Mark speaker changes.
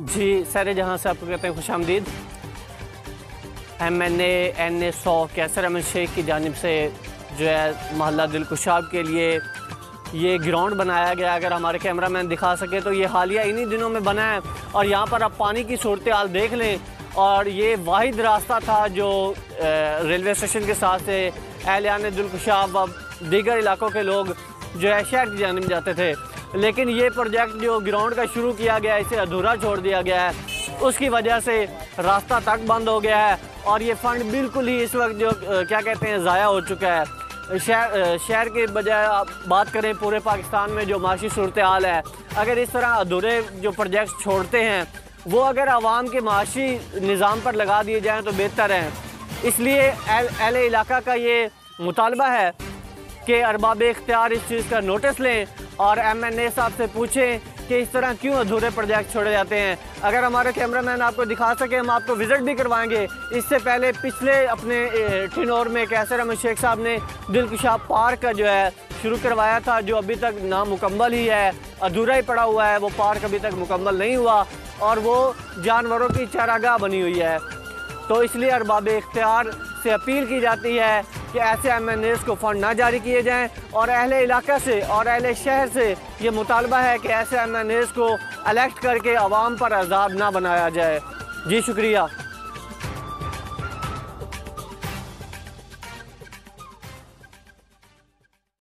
Speaker 1: जी, sir जहाँ से आपको कहते हैं खुशामदीद। MNA NA 100 कैसर अहमद शेख की जानिब से जो है मोहल्ला दिलकुशाब के लिए ये ग्राउंड बनाया गया। अगर हमारे कैमरामैन दिखा सके तो ये हालिया इन्हीं दिनों में बना है और यहाँ पर आप पानी की सूरत हाल देख लें। और ये वाहिद रास्ता था जो रेलवे स्टेशन के साथ से अहलियान दिलकुशाब व दीगर इलाकों के लोग जो है शहर की जानिब जाते थे। लेकिन ये प्रोजेक्ट जो ग्राउंड का शुरू किया गया है इसे अधूरा छोड़ दिया गया है। उसकी वजह से रास्ता तक बंद हो गया है और ये फ़ंड बिल्कुल ही इस वक्त जो क्या कहते हैं ज़ाया हो चुका है। शहर के बजाय आप बात करें पूरे पाकिस्तान में जो माशी सूरत हाल है, अगर इस तरह अधूरे जो प्रोजेक्ट छोड़ते हैं वो अगर आवाम के माशी निज़ाम पर लगा दिए जाएँ तो बेहतर है। इसलिए अहले इलाका का ये मुतालबा है कि अरबाब इख्तियार इस चीज़ का नोटिस लें और MNA साहब से पूछें कि इस तरह क्यों अधूरे प्रोजेक्ट छोड़े जाते हैं। अगर हमारे कैमरामैन आपको दिखा सके हम आपको विज़िट भी करवाएंगे। इससे पहले पिछले अपने टिनोर में कैसर अहमद शेख साहब ने दिलकुशाब पार्क का जो है शुरू करवाया था, जो अभी तक नामुकम्मल ही है, अधूरा ही पड़ा हुआ है। वो पार्क अभी तक मुकम्मल नहीं हुआ और वो जानवरों की चारागाह बनी हुई है। तो इसलिए अरबाब इख्तियार से अपील की जाती है कि ऐसे MNAs को फ़ंड ना जारी किए जाएं और अहले इलाका से और अहले शहर से ये मुतालबा है कि ऐसे MNAs को इलेक्ट करके आवाम पर अज़ाब ना बनाया जाए। जी शुक्रिया।